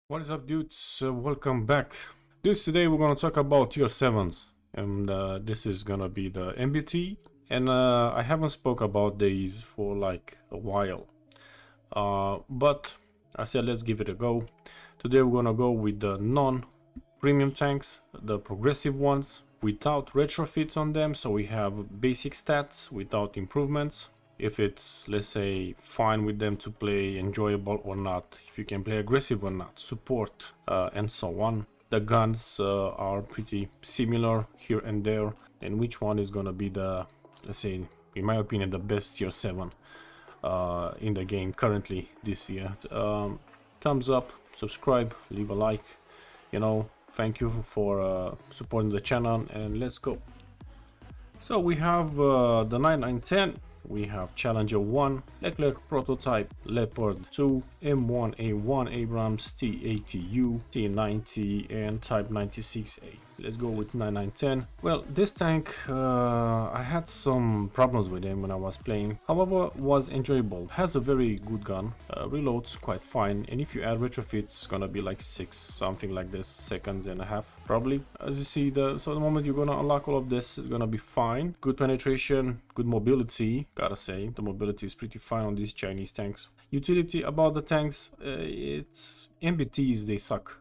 What is up, dudes? Welcome back. Dudes, today we're gonna talk about tier 7s, and this is gonna be the MBT, and I haven't spoke about these for like a while, but I said let's give it a go. Today we're gonna go with the non-premium tanks, the progressive ones, without retrofits on them, so we have basic stats without improvements. If it's, let's say, fine with them to play, enjoyable or not, if you can play aggressive or not, support and so on. The guns are pretty similar here and there, and which one is gonna be the, let's say, in my opinion, the best tier 7 in the game currently this year. Thumbs up, subscribe, leave a like, thank you for supporting the channel, and let's go. So we have the 9910. We have Challenger 1, Leclerc Prototype, Leopard 2, M1A1 Abrams, T80U, T90 and Type 96A. Let's go with 9910. Well, this tank, I had some problems with him when I was playing. However, was enjoyable. Has a very good gun, reloads quite fine, and if you add retrofits, it's gonna be like 6, something like this, seconds and a half, probably. As you see, the moment you're gonna unlock all of this, is gonna be fine. Good penetration, good mobility. Gotta say, the mobility is pretty fine on these Chinese tanks. Utility about the tanks, it's MBTs, they suck.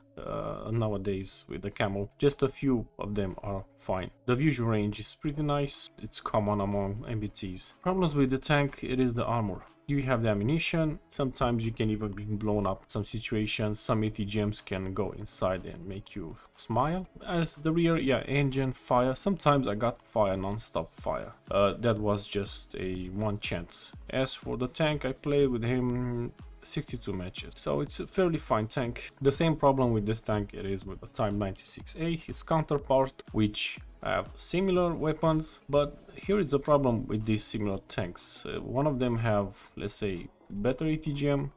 Nowadays with the camel, just a few of them are fine. The visual range is pretty nice, it's common among MBTs. Problems with the tank, it is the armor. You have the ammunition, sometimes you can even be blown up. Some situations, some ATGMs can go inside and make you smile. As the rear, yeah, engine, fire, sometimes I got fire, non-stop fire. That was just a one chance. As for the tank, I played with him 62 matches, so it's a fairly fine tank. The same problem with this tank it is with the Type 96A, his counterpart, which have similar weapons, but here is the problem with these similar tanks. One of them have, let's say, better ATGM,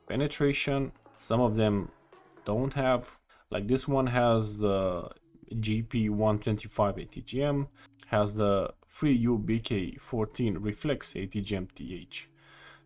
penetration, some of them don't have. Like this one has the GP 125 ATGM, has the 3U BK14 reflex ATGM TH.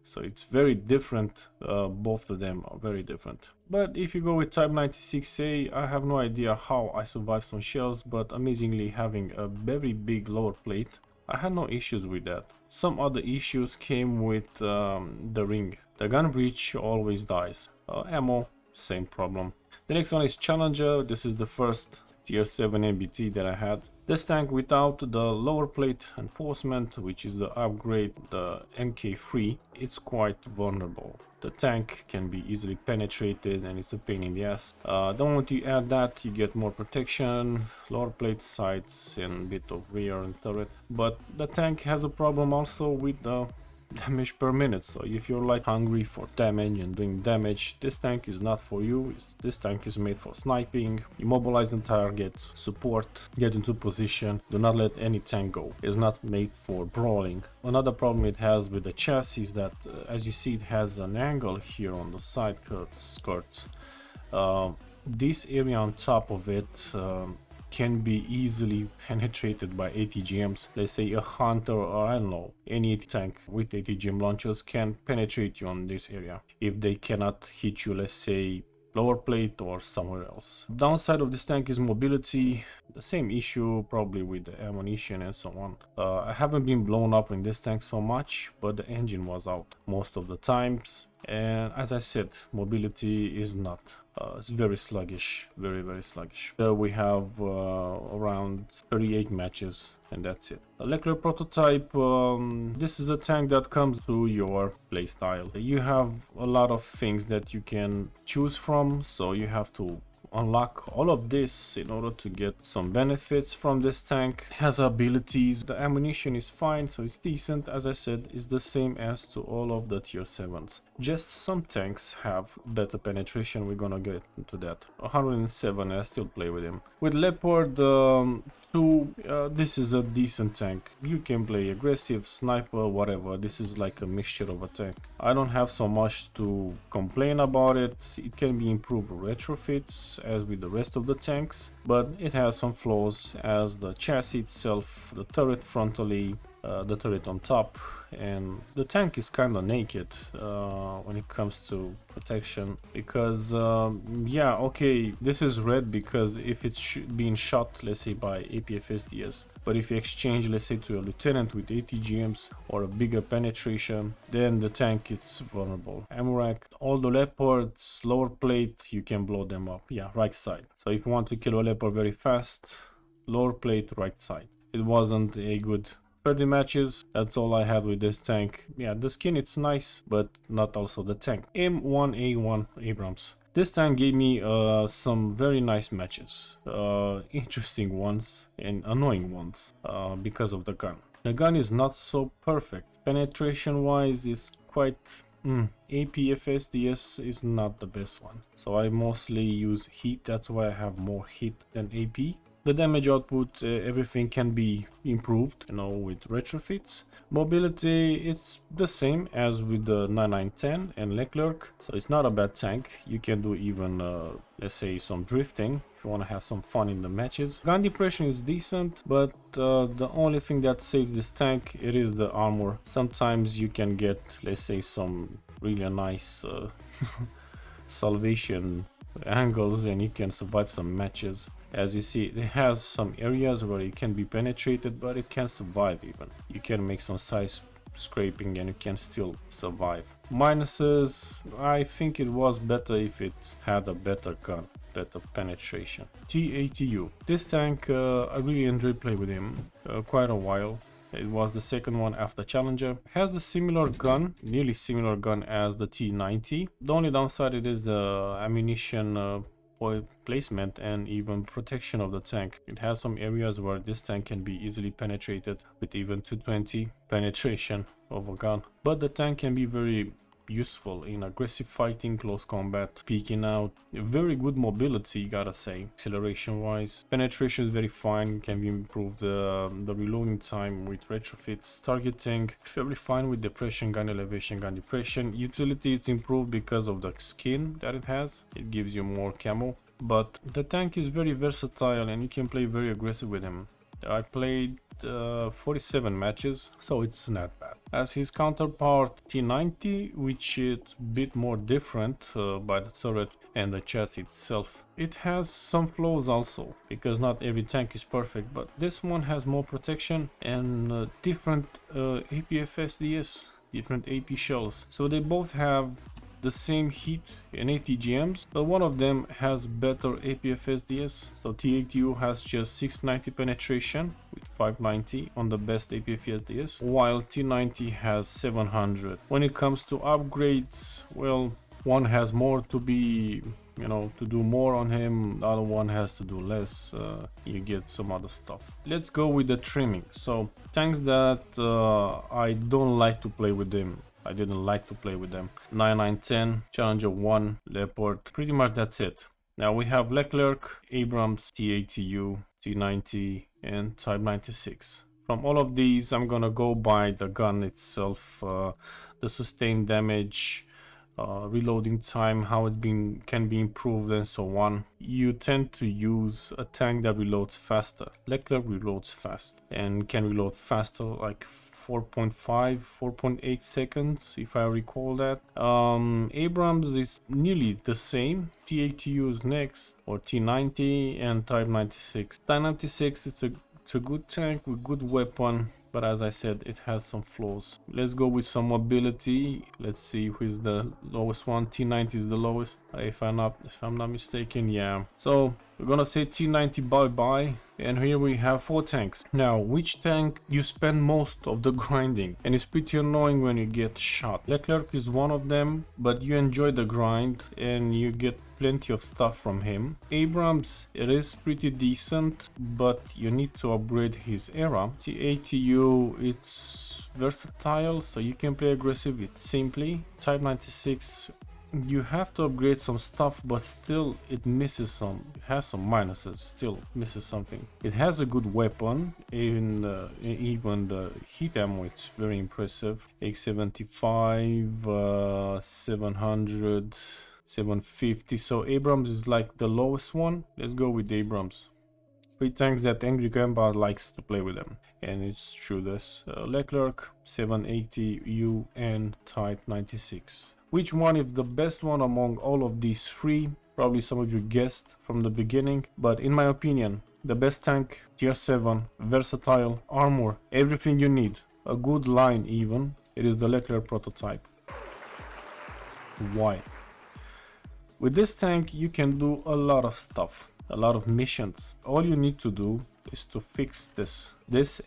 So it's very different, both of them are very different. But if you go with Type 96A, I have no idea how I survived some shells, but amazingly having a very big lower plate, I had no issues with that. Some other issues came with the ring. The gun breach always dies. Ammo, same problem. The next one is Challenger. This is the first tier 7 MBT that I had. This tank without the lower plate enforcement, which is the upgrade, the MK3, it's quite vulnerable. The tank can be easily penetrated and it's a pain in the ass. The moment you add that, you get more protection, lower plate sights and a bit of rear and turret. But the tank has a problem also with the damage per minute. So if you're like hungry for damage and doing damage, this tank is not for you. This tank is made for sniping, immobilizing targets, support, get into position, do not let any tank go. It's not made for brawling. Another problem it has with the chassis is that as you see, it has an angle here on the side skirts. This area on top of it can be easily penetrated by ATGMs. Let's say a hunter or I don't know, any tank with ATGM launchers can penetrate you on this area if they cannot hit you, let's say, lower plate or somewhere else. Downside of this tank is mobility. The same issue probably with the ammunition and so on. I haven't been blown up in this tank so much, but the engine was out most of the times. And as I said, mobility is not. It's very sluggish, very sluggish. We have around 38 matches and that's it. A Leclerc Prototype, this is a tank that comes to your playstyle. You have a lot of things that you can choose from, so you have to unlock all of this in order to get some benefits from this tank. It has abilities, the ammunition is fine, so it's decent. As I said, it's the same as to all of the tier 7s. Just some tanks have better penetration, we're gonna get into that. 107, I still play with him. With Leopard 2, this is a decent tank. You can play aggressive, sniper, whatever. This is like a mixture of a tank. I don't have so much to complain about it. It can be improved with retrofits as with the rest of the tanks, but it has some flaws as the chassis itself, the turret frontally, the turret on top, and the tank is kind of naked when it comes to protection, because yeah, okay, this is red because if it's being shot, let's say, by APFSDS, but if you exchange, let's say, to a lieutenant with ATGMs or a bigger penetration, then the tank is vulnerable. Ammo rack, all the Leopards, lower plate, you can blow them up. Yeah, right side. So if you want to kill a Leopard very fast, lower plate, right side. It wasn't a good 30 matches. That's all I had with this tank. Yeah, the skin, it's nice, but not also the tank. M1A1 Abrams. This tank gave me some very nice matches, interesting ones and annoying ones, because of the gun. The gun is not so perfect. Penetration wise is quite... APFSDS is not the best one. So I mostly use heat, that's why I have more heat than AP. The damage output, everything can be improved, you know, with retrofits. Mobility, it's the same as with the 9910 and Leclerc, so it's not a bad tank. You can do even, let's say, some drifting if you want to have some fun in the matches. Gun depression is decent, but the only thing that saves this tank, it is the armor. Sometimes you can get, let's say, some really nice salvation angles and you can survive some matches. As you see, it has some areas where it can be penetrated, but it can survive even. You can make some size scraping and you can still survive. Minuses, I think it was better if it had a better gun, better penetration. Tatu. This tank, I really enjoyed playing with him quite a while. It was the second one after Challenger. It has the similar gun, nearly similar gun as the T90. The only downside it is the ammunition placement and even protection of the tank. It has some areas where this tank can be easily penetrated with even 220 penetration of a gun. But the tank can be very useful in aggressive fighting, close combat, peeking out. Very good mobility, gotta say. Acceleration wise, penetration is very fine, can be improved. The reloading time with retrofits, targeting very fine with depression, gun elevation, gun depression. Utility, it's improved because of the skin that it has. It gives you more camo, but the tank is very versatile and you can play very aggressive with him. I played 47 matches, so it's not bad. As his counterpart T90, which is a bit more different by the turret and the chassis itself. It has some flaws also, because not every tank is perfect, but this one has more protection and different APFSDS, different AP shells. So they both have the same heat and ATGMs, but one of them has better APFSDS. So T82 has just 690 penetration with 590 on the best APFSDS, while T90 has 700. When it comes to upgrades, well, one has more to be, you know, to do more on him, the other one has to do less. You get some other stuff. Let's go with the trimming. So tanks that I don't like to play with them, I didn't like to play with them: 9910, Challenger 1, Leopard, pretty much that's it. Now we have Leclerc, Abrams, T82, T90 and Type 96. From all of these, I'm gonna go by the gun itself, the sustained damage, reloading time, how it can be improved and so on. You tend to use a tank that reloads faster. Leclerc reloads fast and can reload faster, like 4.5, 4.8 seconds, if I recall that. Abrams is nearly the same. T82 is next, or T90 and Type 96. Type 96 is a good tank with good weapon, but as I said, it has some flaws. Let's go with some mobility. Let's see who is the lowest one. T90 is the lowest, if I'm not mistaken. Yeah. So we're gonna say T90 bye-bye. And here we have 4 tanks. Now, which tank you spend most of the grinding? And it's pretty annoying when you get shot. Leclerc is one of them, but you enjoy the grind and you get plenty of stuff from him. Abrams, it is pretty decent, but you need to upgrade his era. T82, it's versatile, so you can play aggressive with simply. Type 96, you have to upgrade some stuff, but still it misses some. It has some minuses, still misses something. It has a good weapon, even the heat ammo, it's very impressive. X75, 700, 750. So Abrams is like the lowest one. Let's go with Abrams. Three tanks that Angry Grandpa likes to play with them. And it's true, this Leclerc, 780U and Type 96. Which one is the best one among all of these three? Probably some of you guessed from the beginning, but in my opinion, the best tank, tier 7, versatile, armor, everything you need, a good line even, it is the Leclerc prototype. Why? With this tank you can do a lot of stuff, a lot of missions. All you need to do is to fix this.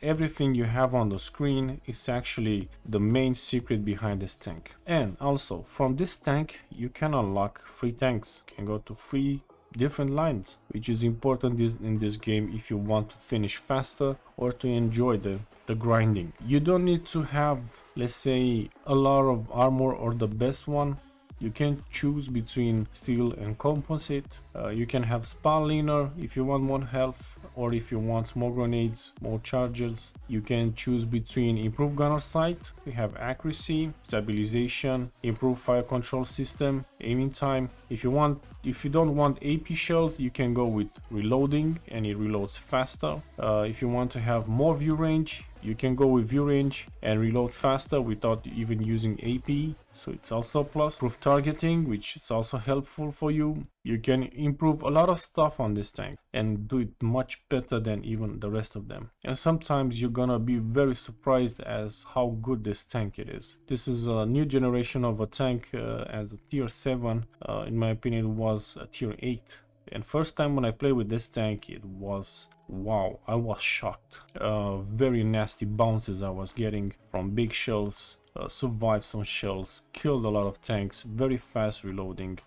Everything you have on the screen is actually the main secret behind this tank. And also from this tank you can unlock 3 tanks. You can go to 3 different lines, which is important in this game if you want to finish faster or to enjoy the grinding. You don't need to have, let's say, a lot of armor or the best one. You can choose between steel and composite. You can have spawn leaner if you want more health, or if you want more grenades, more charges. You can choose between improved gunner sight. We have accuracy, stabilization, improved fire control system, aiming time. If you don't want AP shells, you can go with reloading and it reloads faster. If you want to have more view range, you can go with view range and reload faster without even using AP. So it's also a plus. Improved targeting, which is also helpful for you. You can improve a lot of stuff on this tank and do it much better than even the rest of them. And sometimes you're gonna be very surprised as how good this tank it is. This is a new generation of a tank as a tier 7. In my opinion, it was a tier 8. And first time when I played with this tank, it was wow, I was shocked. Very nasty bounces I was getting from big shells. Survived some shells, killed a lot of tanks, very fast reloading.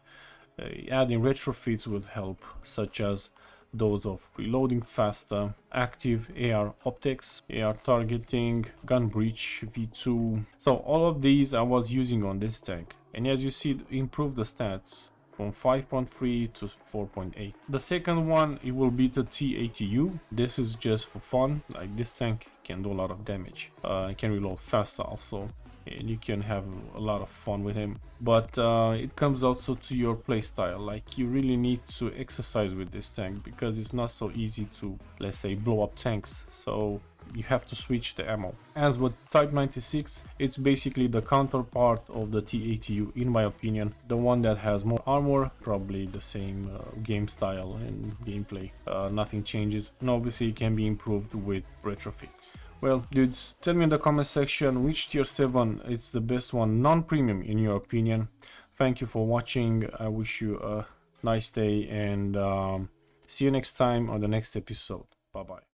Adding retrofits will help, such as those of reloading faster, active AR optics, AR targeting, gun breach, V2. So all of these I was using on this tank, and as you see, it improved the stats from 5.3 to 4.8. The second one, it will be the T80U. This is just for fun. Like, this tank can do a lot of damage. It can reload faster also, and you can have a lot of fun with him. But it comes also to your playstyle. Like, you really need to exercise with this tank because it's not so easy to, let's say, blow up tanks. So you have to switch the ammo. As with Type 96, it's basically the counterpart of the T80U in my opinion. The one that has more armor, probably the same game style and gameplay. Nothing changes, and obviously it can be improved with retrofits. Well, dudes, tell me in the comment section which tier 7 is the best one, non-premium in your opinion. Thank you for watching. I wish you a nice day, and see you next time on the next episode. Bye bye.